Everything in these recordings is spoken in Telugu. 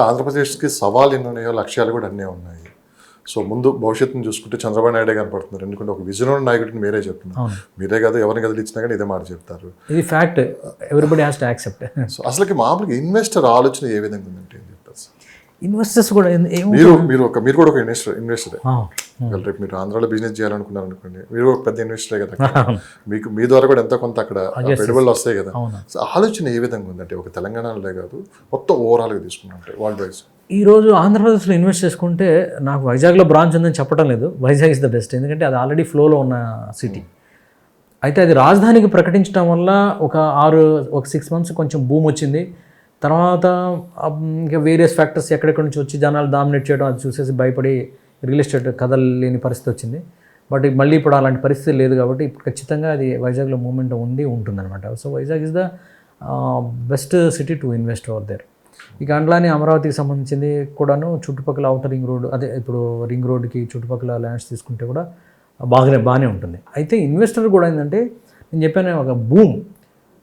ఆంధ్రప్రదేశ్కి సవాల్ ఎన్ని ఉన్నాయో లక్ష్యాలు కూడా అన్నీ ఉన్నాయి. సో ముందు భవిష్యత్తును చూసుకుంటే చంద్రబాబు నాయుడే కనపడుతున్నారు. ఎందుకంటే ఒక విజనరీ నాయకుడిని మీరే చెప్తున్నారు. మీరే కాదు, ఎవరిని కదిలిచ్చినా కానీ ఇదే మాట చెప్తారు. ఇది fact, everybody has to accept. So అసలుకి మామూలుగా ఇన్వెస్టర్ ఆలోచన ఏ విధంగా ఉందంటే ఏం చెప్తారు సార్? ఇన్వెస్టర్స్ కూడా మీరు కూడా ఒక ఇన్వెస్టరే. రేపు మీరు ఆంధ్రాలో బిజినెస్ చేయాలనుకున్నారు అనుకోండి, మీరు ఒక పెద్ద ఇన్వెస్టరే కదా, మీకు మీ ద్వారా కూడా ఎంతో కొంత అక్కడ పెట్టుబడులు వస్తాయి కదా. సో ఆలోచన ఏ విధంగా ఉందంటే ఒక తెలంగాణలో కాదు, మొత్తం ఓవరాల్గా తీసుకున్నట్టే వరల్డ్ వైజ్. ఈరోజు ఆంధ్రప్రదేశ్లో ఇన్వెస్ట్ చేసుకుంటే నాకు వైజాగ్లో బ్రాంచ్ ఉందని చెప్పడం లేదు, వైజాగ్ ఇస్ ద బెస్ట్. ఎందుకంటే అది ఆల్రెడీ ఫ్లోలో ఉన్న సిటీ. అయితే అది రాజధానికి ప్రకటించడం వల్ల ఒక 6 months కొంచెం బూమ్ వచ్చింది. తర్వాత ఇంకా వేరియస్ ఫ్యాక్టర్స్ ఎక్కడెక్కడి నుంచి వచ్చి జనాలు డామినేట్ చేయడం అది చూసేసి భయపడి రియల్ ఎస్టేట్ కదలలేని పరిస్థితి వచ్చింది. బట్ మళ్ళీ ఇప్పుడు అలాంటి పరిస్థితి లేదు కాబట్టి ఇప్పుడు ఖచ్చితంగా అది వైజాగ్లో మూమెంట్ ఉంటుందన్నమాట. So Vizag is the best city to invest over there. ఇక అందులోనే అమరావతికి సంబంధించింది కూడాను చుట్టుపక్కల అవుటర్ రింగ్ రోడ్, అదే ఇప్పుడు రింగ్ రోడ్కి చుట్టుపక్కల ల్యాండ్స్ తీసుకుంటే కూడా బాగానే ఉంటుంది. అయితే ఇన్వెస్టర్ కూడా ఏంటంటే నేను చెప్పాను, ఒక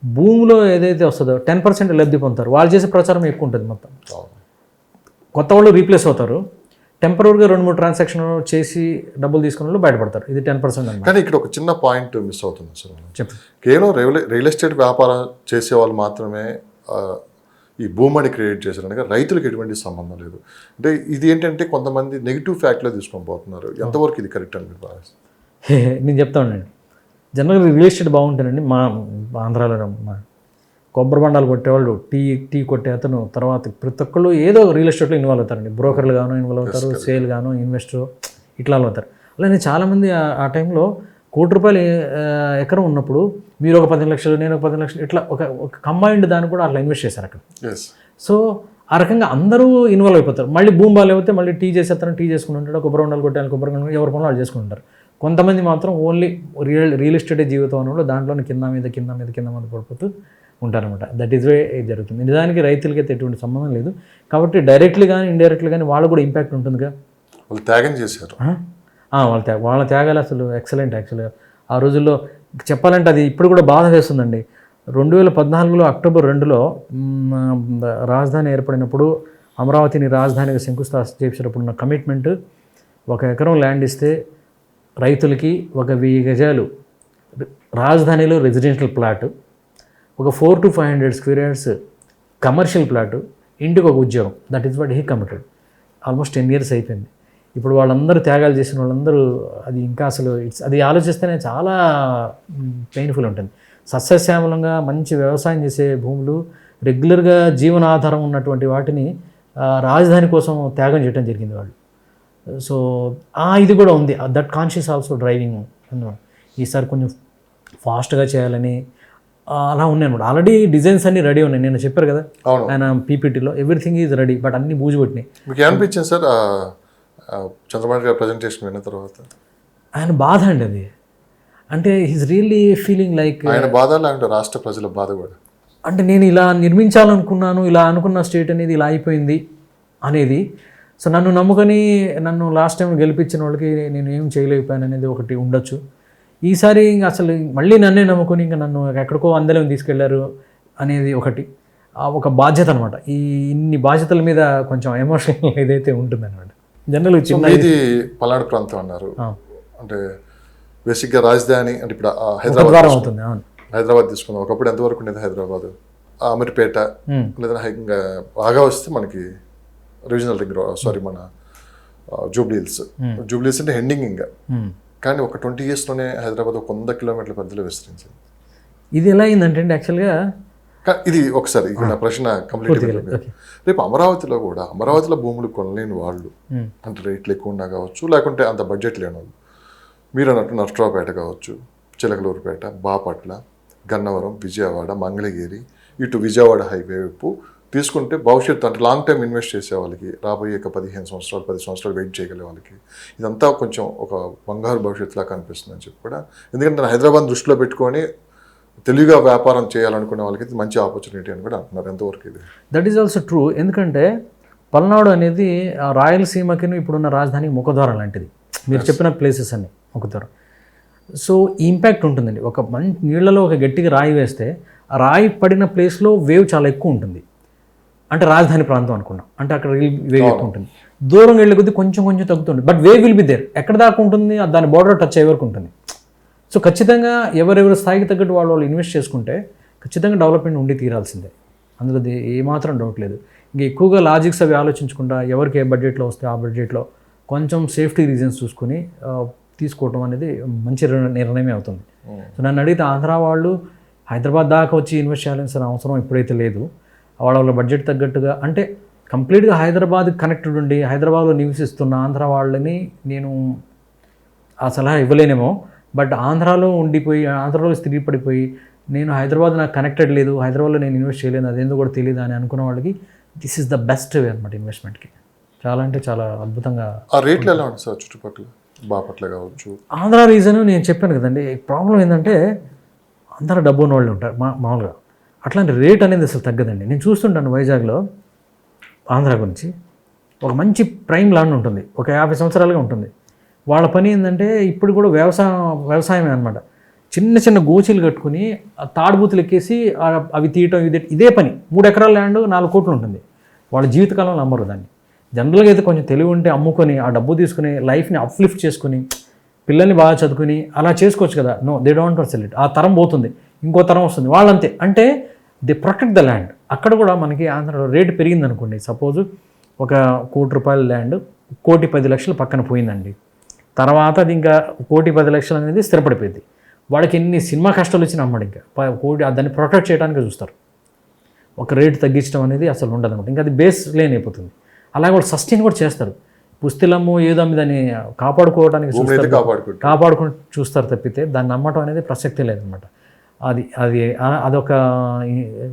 భూమిలో ఏదైతే వస్తుందో 10% లబ్ధి పొందుతారు. వాళ్ళు చేసే ప్రచారం ఎక్కువ ఉంటుంది. మొత్తం కొత్త వాళ్ళు రీప్లేస్ అవుతారు. టెంపరీగా 2-3 ట్రాన్సాక్షన్లు చేసి డబ్బులు తీసుకున్న వాళ్ళు బయటపడతారు. ఇది 10% అన్నమాట. కానీ ఇక్కడ ఒక చిన్న పాయింట్ మిస్ అవుతుంది సార్. చెప్పు. కేవలం రియల్ ఎస్టేట్ వ్యాపారం చేసే వాళ్ళు మాత్రమే ఈ భూమిని క్రియేట్ చేశారనగా రైతులకు ఎటువంటి సంబంధం లేదు. అంటే ఇది ఏంటంటే కొంతమంది నెగిటివ్ ఫ్యాక్ట్లో తీసుకొని పోతున్నారు. ఎంతవరకు ఇది కరెక్ట్ అని మీరు భావిస్తారు? నేను చెప్తా ఉండండి, జనరల్గా రియల్ ఎస్టేట్ బాగుంటానండి. మా ఆంధ్రాలో కొబ్బరి బండాలు కొట్టేవాళ్ళు, టీ కొట్టే అతను, తర్వాత ప్రతి ఒక్కళ్ళు ఏదో రియల్ ఎస్టేట్లో ఇన్వాల్వ్ అవుతారండి. బ్రోకర్లు గాను ఇన్వాల్వ్ అవుతారు, సేల్ గాను ఇన్వెస్టర్ ఇట్లా అవుతారు. అలానే చాలామంది ఆ టైంలో ₹1,00,00,000 ఎకరం ఉన్నప్పుడు మీరు ఒక 10 లక్షలు, నేను ఒక 10 లక్షలు, ఇట్లా ఒక కంబైన్డ్ దాన్ని కూడా అట్లా ఇన్వెస్ట్ చేశారు అక్కడ. సో ఆ రకంగా అందరూ ఇన్వాల్వ్ అయిపోతారు. మళ్ళీ భూమి బాగాలేకపోతే మళ్ళీ టీ చేసేస్తాను, టీ చేసుకుని ఉంటాడు, కొబ్బరి ఉండాలి కొట్టాలి, కొబ్బరి ఎవరి పనులు వాళ్ళు చేసుకుంటారు. కొంతమంది మాత్రం ఓన్లీ రియల్ ఎస్టేట్ జీవితం అన్నప్పుడు దాంట్లోనే కింద మీద పడిపోతూ ఉంటారనమాట. దట్ ఈస్ వే జరుగుతుంది. నిజానికి రైతులకి అయితే ఎటువంటి సంబంధం లేదు కాబట్టి డైరెక్ట్లీ కానీ ఇండైరెక్ట్లీ కానీ వాళ్ళు కూడా ఇంపాక్ట్ ఉంటుందిగా. వాళ్ళు త్యాగం చేశారు. వాళ్ళ త్యాగాలు అసలు ఎక్సలెంట్. యాక్చువల్గా ఆ రోజుల్లో చెప్పాలంటే అది ఇప్పుడు కూడా బాధ వేస్తుందండి. 2014 అక్టోబర్ 2 రాజధాని ఏర్పడినప్పుడు, అమరావతిని రాజధానిగా శంకుస్థాపన చేసేటప్పుడు ఉన్న కమిట్మెంట్, 1 ఎకరం ల్యాండ్ ఇస్తే రైతులకి 1000 గజాలు రాజధానిలో రెసిడెన్షియల్ ప్లాటు, ఒక 400 to 500 square yards commercial plot, ఇంటికి ఒక ఉద్యోగం. That is what he committed. Almost 10 years అయిపోయింది. ఇప్పుడు వాళ్ళందరూ త్యాగాలు చేసిన వాళ్ళందరూ అది ఇంకా అసలు అది ఆలోచిస్తేనే చాలా పెయిన్ఫుల్ ఉంటుంది. సస్యశ్యామలంగా మంచి వ్యవసాయం చేసే భూములు, రెగ్యులర్గా జీవనాధారం ఉన్నటువంటి వాటిని రాజధాని కోసం త్యాగం చేయడం జరిగింది వాళ్ళు. సో ఇది కూడా ఉంది. That conscious also driving. ఈసారి కొంచెం ఫాస్ట్గా చేయాలని అలా ఉన్నాయి అనమాట. ఆల్రెడీ డిజైన్స్ అన్నీ రెడీ ఉన్నాయి. నేను చెప్పారు కదా ఆయన పీపీటీలో ఎవ్రీథింగ్ ఈజ్ రెడీ, బట్ అన్ని బూజు పెట్టినాయి. మీకు ఏమనిపించింది సార్ చంద్రబాబు గారి ప్రజెంటేషన్ విన్న తర్వాత? ఆయన బాధ అండి అది. అంటే హీస్ రియల్లీ ఫీలింగ్ లైక్ ఆయన బాధ లేకుంటే రాష్ట్ర ప్రజల బాధ కూడా. అంటే నేను ఇలా నిర్మించాలనుకున్నాను, ఇలా అనుకున్న స్టేట్ అనేది ఇలా అయిపోయింది అనేది. సో నన్ను నమ్ముకొని నన్ను లాస్ట్ టైం గెలిపించిన వాళ్ళకి నేను ఏం చేయలేకపోయాను అనేది ఒకటి ఉండొచ్చు. ఈసారి అసలు మళ్ళీ నన్నే నమ్ముకొని ఇంకా నన్ను ఎక్కడికో అందరం తీసుకెళ్లారు అనేది ఒకటి, ఒక బాధ్యత అనమాట. ఇన్ని బాధ్యతల మీద కొంచెం ఎమోషనల్ ఏదైతే ఉంటుందన్నమాట. జనరల్ ఇది పల్నాడు ప్రాంతం అన్నారు. అంటే బేసిక్గా రాజధాని అంటే ఇప్పుడు హైదరాబాద్ తీసుకుందాం. ఒకప్పుడు ఎంతవరకు ఉండేది హైదరాబాద్, అమీర్పేట, లేదా బాగా వస్తే మనకి రీజనల్ రింగ్ రోడ్, మన జూబ్లీహిల్స్ అంటే హెండింగ్ ఇంకా. కానీ ఒక 20 yearsలోనే హైదరాబాద్ 100 kilometer పరిధిలో విస్తరించింది. ఇది ఎలా అయిందంటే యాక్చువల్గా ఇది ఒకసారి నా ప్రశ్న కంప్లీట్. రేపు అమరావతిలో భూములు కొనలేని వాళ్ళు, అంటే రేట్లు ఎక్కువ ఉన్నా కావచ్చు, లేకుంటే అంత బడ్జెట్ లేని వాళ్ళు, మీరు అన్నట్టు నర్సరావుపేట కావచ్చు, చిలకలూరుపేట, బాపట్ల, గన్నవరం, విజయవాడ, మంగళగిరి, ఇటు విజయవాడ హైవే వైపు తీసుకుంటే భవిష్యత్తు అంటే లాంగ్ టైం ఇన్వెస్ట్ చేసే వాళ్ళకి, రాబోయే 15 సంవత్సరాలు 10 సంవత్సరాలు వెయిట్ చేయగలిగే వాళ్ళకి ఇదంతా కొంచెం ఒక బంగారు భవిష్యత్తులా కనిపిస్తుంది అని చెప్పి కూడా. ఎందుకంటే హైదరాబాద్ దృష్టిలో పెట్టుకొని తెలివిగా వ్యాపారం చేయాలనుకునే వాళ్ళకి మంచి ఆపర్చునిటీ అని కూడా అంటున్నారు. ఎంతవరకు ఇది? That is also true. ఎందుకంటే పల్నాడు అనేది రాయలసీమకి ఇప్పుడున్న రాజధాని ముఖద్వారం లాంటిది. మీరు చెప్పిన ప్లేసెస్ అన్ని ముఖద్వారం. సో ఈ ఇంపాక్ట్ ఉంటుందండి. ఒక నీళ్ళలో ఒక గట్టిగా రాయి వేస్తే ఆ రాయి పడిన ప్లేస్లో వేవ్ చాలా ఎక్కువ ఉంటుంది. అంటే రాజధాని ప్రాంతం అనుకున్నాం, అంటే అక్కడ వేవ్ ఎక్కువ ఉంటుంది. దూరం వెళ్ళే కొద్దీ కొంచెం కొంచెం తగ్గుతుంది, but wave will be there. ఎక్కడ దాకా ఉంటుంది, దాని బార్డర్ టచ్ అయ్యే వరకు ఉంటుంది. సో ఖచ్చితంగా ఎవరెవరి స్థాయికి తగ్గట్టు వాళ్ళు ఇన్వెస్ట్ చేసుకుంటే ఖచ్చితంగా డెవలప్మెంట్ ఉండి తీరాల్సిందే, అందులో ఏమాత్రం డౌట్ లేదు. ఇంకా ఎక్కువగా లాజిక్స్ అవి ఆలోచించకుండా ఎవరికి ఏ బడ్జెట్లో వస్తే ఆ బడ్జెట్లో కొంచెం సేఫ్టీ రీజన్స్ చూసుకుని తీసుకోవడం అనేది మంచి నిర్ణయమే అవుతుంది. సో నన్ను అడిగితే ఆంధ్ర వాళ్ళు హైదరాబాద్ దాకా వచ్చి ఇన్వెస్ట్ చేయాల్సిన అవసరం ఇప్పుడైతే లేదు. వాళ్ళ బడ్జెట్ తగ్గట్టుగా, అంటే కంప్లీట్గా హైదరాబాద్ కనెక్టెడ్ ఉండి హైదరాబాద్లో నివసిస్తున్న ఆంధ్ర వాళ్ళని నేను ఆ సలహా ఇవ్వలేనేమో, బట్ ఆంధ్రాలో ఉండిపోయి ఆంధ్రాలో స్థిరపడిపోయి నేను హైదరాబాద్ నాకు కనెక్టెడ్ లేదు, హైదరాబాద్లో నేను ఇన్వెస్ట్ చేయలేదు, అదేందో కూడా తెలియదు అని అనుకున్న వాళ్ళకి this is the best way అనమాట ఇన్వెస్ట్మెంట్కి. చాలా అంటే చాలా అద్భుతంగా. ఆ రేట్లు ఎలా ఉంటుంది సార్ చుట్టుపక్కల, బాపట్ల కావచ్చు? ఆంధ్ర రీజన్ నేను చెప్పాను కదండి, ప్రాబ్లం ఏంటంటే అందరూ డబ్బు ఉన్న వాళ్ళు ఉంటారు మామూలుగా, అట్లాంటి రేట్ అనేది అసలు తగ్గదండి. నేను చూస్తుంటాను వైజాగ్లో ఆంధ్ర గురించి, ఒక మంచి ప్రైమ్ ల్యాండ్ ఉంటుంది, ఒక 50 సంవత్సరాలుగా ఉంటుంది. వాళ్ళ పని ఏంటంటే ఇప్పుడు కూడా వ్యవసాయమే అనమాట. చిన్న చిన్న గోచీలు కట్టుకుని తాడుబూతులు ఎక్కేసి అవి తీయటం, ఇదే పని. 3 ఎకరాల ల్యాండ్ 4 కోట్లు ఉంటుంది. వాళ్ళ జీవితకాలంలో అమ్మరు దాన్ని. జనరల్గా అయితే కొంచెం తెలివి ఉంటే అమ్ముకొని ఆ డబ్బు తీసుకుని లైఫ్ని అప్లిఫ్ట్ చేసుకుని పిల్లల్ని బాగా చదువుకుని అలా చేసుకోవచ్చు కదా. No, they don't want to sell it. ఆ తరం పోతుంది, ఇంకో తరం వస్తుంది, వాళ్ళంతే. అంటే దే ప్రొటెక్ట్ ద ల్యాండ్. అక్కడ కూడా మనకి ఆంధ్రలో రేటు పెరిగింది అనుకోండి, సపోజ్ ఒక ₹1 కోటి ల్యాండ్ 1,10,00,000 పక్కన పోయిందండి, తర్వాత అది ఇంకా 1,10,00,000 అనేది స్థిరపడిపోయింది. వాళ్ళకి ఎన్ని సినిమా కష్టాలు వచ్చినా అమ్మడు, ఇంకా దాన్ని ప్రొటెక్ట్ చేయడానికి చూస్తారు. ఒక రేటు తగ్గించడం అనేది అసలు ఉండదు అనమాట, ఇంకా అది బేస్ లేని అయిపోతుంది. అలాగే వాళ్ళు సస్టైన్ కూడా చేస్తారు. పుస్తలము ఏదో దాన్ని కాపాడుకోవడానికి కాపాడుకుని చూస్తారు తప్పితే దాన్ని నమ్మటం అనేది ప్రసక్తే లేదనమాట. అదొక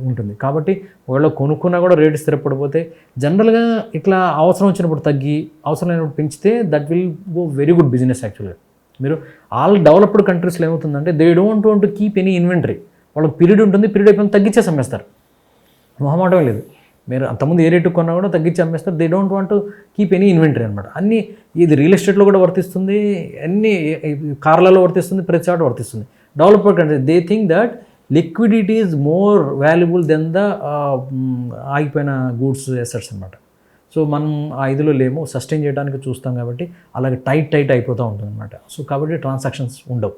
ఉంటుంది. కాబట్టి ఒకవేళ కొనుక్కున్నా కూడా రేటు స్థిరపడిపోతే జనరల్గా ఇట్లా అవసరం వచ్చినప్పుడు తగ్గి అవసరం లేనప్పుడు పెంచితే that will go very good business యాక్చువల్గా. మీరు ఆల్ డెవలప్డ్ కంట్రీస్లో ఏమవుతుందంటే they don't want to keep any inventory. వాళ్ళకి పీరియడ్ ఉంటుంది, పీరియడ్ అయిపోయిన తగ్గించేసి అమ్మేస్తారు, మొహమాటం లేదు. మీరు అంతకుముందు ఏ రేటు కొన్నా కూడా తగ్గించి అమ్మేస్తారు. They don't want to keep any inventory అనమాట. అన్నీ ఇది రియల్ ఎస్టేట్లో కూడా వర్తిస్తుంది, అన్ని కార్లలో వర్తిస్తుంది, ప్రతి చోట వర్తిస్తుంది. Developed country they think that liquidity is more valuable than the ఆగిపోయిన గూడ్స్ ఎసెట్స్ అనమాట. సో మనం ఆ ఇదిలో లేము, సస్టైన్ చేయడానికి చూస్తాం కాబట్టి అలాగే టైట్ అయిపోతూ ఉంటుంది అనమాట. సో కాబట్టి ట్రాన్సాక్షన్స్ ఉండవు.